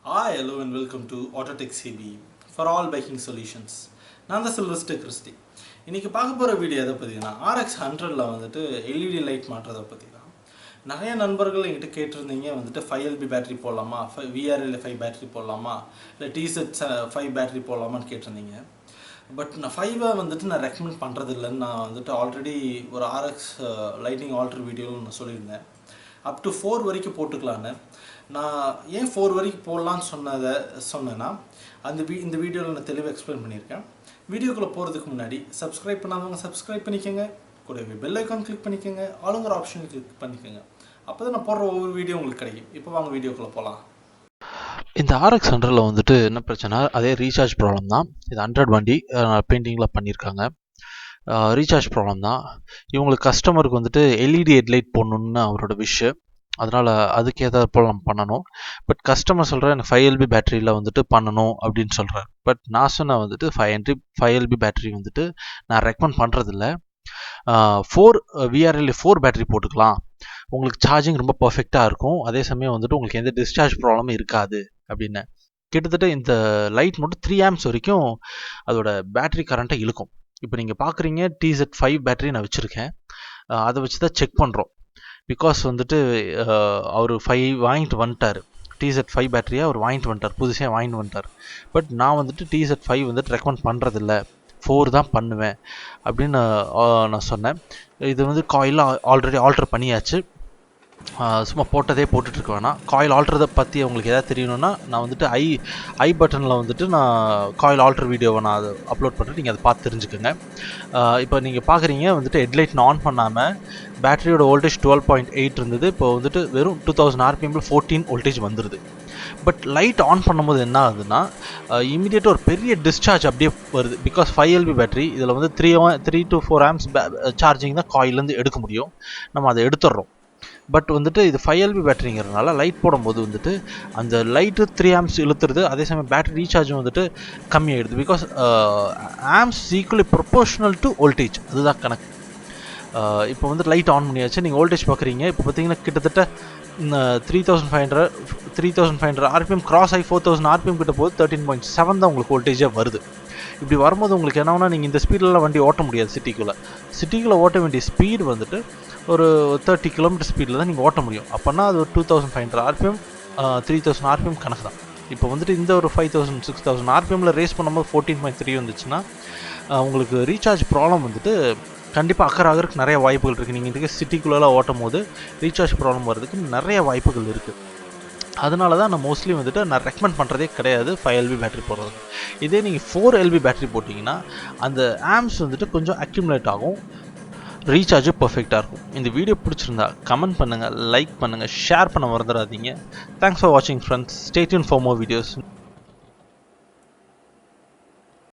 Hi, hello and welcome to Autotech CB for all biking solutions. நான் தான் S.SYLVESTARCHRISTY. இன்னைக்கு பார்க்க போற வீடியோ எதை பத்தினா RX 100ல வந்துட்டு LED லைட் மாற்றத பத்தி தான். நிறைய நண்பர்கள் என்கிட்ட கேட்டிருந்தீங்க வந்துட்டு 5LB பேட்டரி போடலாமா, VRL 5 பேட்டரி போடலாமா, இல்ல TZ 5 பேட்டரி போடலாமான்னு கேட்டிருந்தீங்க. பட் நான் 5 வந்துட்டு நான் ரெக்கமெண்ட் பண்றது இல்லன்னு நான் வந்துட்டு ஆல்ரெடி ஒரு RX லைட்டிங் ஆல்டர் வீடியோல நான் சொல்லியிருந்தேன். அப் டு 4 வரைக்கும் போட்டுக்கலான்னு. நான் ஏன் 4 வரைக்கும் போடலான்னு சொன்னேன்னா இந்த வீடியோவில் நான் தெளிவாக எக்ஸ்பிளைன் பண்ணியிருக்கேன். வீடியோக்குள்ளே போகிறதுக்கு முன்னாடி சப்ஸ்கிரைப் பண்ணாதவங்க சப்ஸ்கிரைப் பண்ணிக்கோங்க, கூடவே பெல் ஐக்கான் கிளிக் பண்ணிக்கோங்க, ஆளுங்கிற ஆப்ஷனை கிளிக் பண்ணிக்கோங்க. அப்போ தான் நான் போடுற ஒவ்வொரு வீடியோ உங்களுக்கு கிடைக்கும். இப்போ வாங்க வீடியோக்குள்ளே போகலாம். இந்த RX 100ல வந்துட்டு என்ன பிரச்சனை, அதே ரீசார்ஜ் ப்ராப்ளம் தான். இது 100 வண்டி பெயிண்டிங்கில் பண்ணியிருக்காங்க. ரீசார்ஜ் ப்ராப்ளம் தான். இவங்களுக்கு கஸ்டமருக்கு வந்துட்டு எல்இடி ஹெட்லைட் போடணுன்னு அவரோட விஷ். அதனால் அதுக்கு ஏதாவது போல் நம்ம பண்ணணும். பட் கஸ்டமர் சொல்கிறேன் எனக்கு 5LB பேட்டரியில் வந்துட்டு பண்ணணும் அப்படின்னு சொல்கிறார். பட் நான் சொன்ன வந்துட்டு 5LB பேட்டரி வந்துட்டு நான் ரெக்கமெண்ட் பண்ணுறதில்ல. 4 VRL 4 பேட்டரி போட்டுக்கலாம், உங்களுக்கு சார்ஜிங் ரொம்ப பர்ஃபெக்டாக இருக்கும், அதே சமயம் வந்துட்டு உங்களுக்கு எந்த டிஸ்சார்ஜ் ப்ராப்ளமும் இருக்காது அப்படின்னு. கிட்டத்தட்ட இந்த லைட் மட்டும் 3 amps வரைக்கும் அதோட பேட்டரி கரண்ட்டை இழுக்கும். இப்போ நீங்கள் பார்க்குறீங்க TZ 5 பேட்டரி நான் வச்சுருக்கேன். அதை வச்சு தான் செக் பண்ணுறோம். பிகாஸ் வந்துட்டு அவர் 5 வாங்கிட்டு வந்துட்டார். TZ 5 பேட்டரியை அவர் வாங்கிட்டு வந்துட்டார், புதுசாக வாங்கிட்டு வந்துட்டார். பட் நான் வந்துட்டு TZ 5 வந்துட்டு ரெக்கமெண்ட் பண்ணுறதில்ல, 4 தான் பண்ணுவேன் அப்படின்னு நான் சொன்னேன். இது வந்து காயில் ஆல்ரெடி ஆல்டர் பண்ணியாச்சு, சும்மா போட்டதே போட்டுட்ருக்க வேணாம். காயில் ஆல்ட்ரதை பற்றி உங்களுக்கு எதாவது தெரியணுன்னா நான் வந்துட்டு ஐ பட்டனில் வந்துட்டு நான் காயில் ஆல்ட்ரு வீடியோவை நான் அதை அப்லோட் பண்ணுறேன், நீங்கள் அதை பார்த்து தெரிஞ்சுக்கோங்க. இப்போ நீங்கள் பார்க்குறீங்க வந்துட்டு ஹெட்லைட் நான் ஆன் பண்ணாமல் பேட்டரியோட வோல்டேஜ் 12.8 இருந்தது. இப்போ வந்துட்டு வெறும் 2000 RPMல 14 வோல்டேஜ் வந்துடுது. பட் லைட் ஆன் பண்ணும்போது என்ன ஆகுதுன்னா இமீடியட்டாக ஒரு பெரிய டிஸ்சார்ஜ் அப்படியே வருது. பிகாஸ் 5LB பேட்டரி இதில் வந்து 3 to 4 amps சார்ஜிங் தான் காயிலேருந்து எடுக்க முடியும், நம்ம அதை எடுத்துடுறோம். பட் வந்துட்டு இது 5LB பேட்டரிங்கிறதுனால லைட் போடும்போது வந்துட்டு அந்த லைட்டு 3 amps இழுத்துருது, அதே சமயம் பேட்டரி ரீசார்ஜும் வந்துட்டு கம்மியாகிடுது. Because amps equally proportional to voltage, அதுதான் கணக்கு. இப்போ வந்து லைட் ஆன் பண்ணியாச்சு, நீங்கள் வோல்டேஜ் பார்க்குறீங்க. இப்போ பார்த்தீங்கன்னா கிட்டத்தட்ட 3500 RPM கிராஸ் ஆகி 4000 RPM கிட்ட போது 13.7 தான் உங்களுக்கு வோல்டேஜாக வருது. இப்படி வரும்போது உங்களுக்கு என்னன்னா நீங்கள் இந்த ஸ்பீட்லலாம் வண்டி ஓட்ட முடியாது. சிட்டிக்குள்ளே ஓட்ட வேண்டிய ஸ்பீடு வந்துட்டு ஒரு 30 km ஸ்பீடில் தான் நீங்கள் ஓட்ட முடியும். அப்போனா அது ஒரு 2500 RPM 3000 RPM கணக்கு தான். இப்போ வந்துட்டு இந்த ஒரு 5000 6000 RPMல ரேஸ் பண்ணும்போது 14.3 வந்துச்சுன்னா உங்களுக்கு ரீசார்ஜ் ப்ராப்ளம் வந்துட்டு கண்டிப்பாக அக்கறாகிறதுக்கு நிறைய வாய்ப்புகள் இருக்குது. நீங்கள் இதுக்கு சிட்டிக்குள்ளெல்லாம் ஓட்டும் போது ரீசார்ஜ் ப்ராப்ளம் வர்றதுக்கு நிறைய வாய்ப்புகள் இருக்குது. அதனால தான் நான் மோஸ்ட்லி வந்துட்டு நான் ரெக்கமெண்ட் பண்ணுறதே கிடையாது 5LB பேட்டரி போடுறது. இதே நீங்கள் 4LB பேட்டரி போட்டிங்கன்னா அந்த ஆம்ஸ் வந்துட்டு கொஞ்சம் அக்யூமுலேட் ஆகும், ரீசார்ஜும் பர்ஃபெக்டாக இருக்கும். இந்த வீடியோ பிடிச்சிருந்தா கமெண்ட் பண்ணுங்கள், லைக் பண்ணுங்கள், ஷேர் பண்ண மறந்துடாதீங்க. தேங்க்ஸ் ஃபார் வாட்சிங் friends. Stay tune for more videos.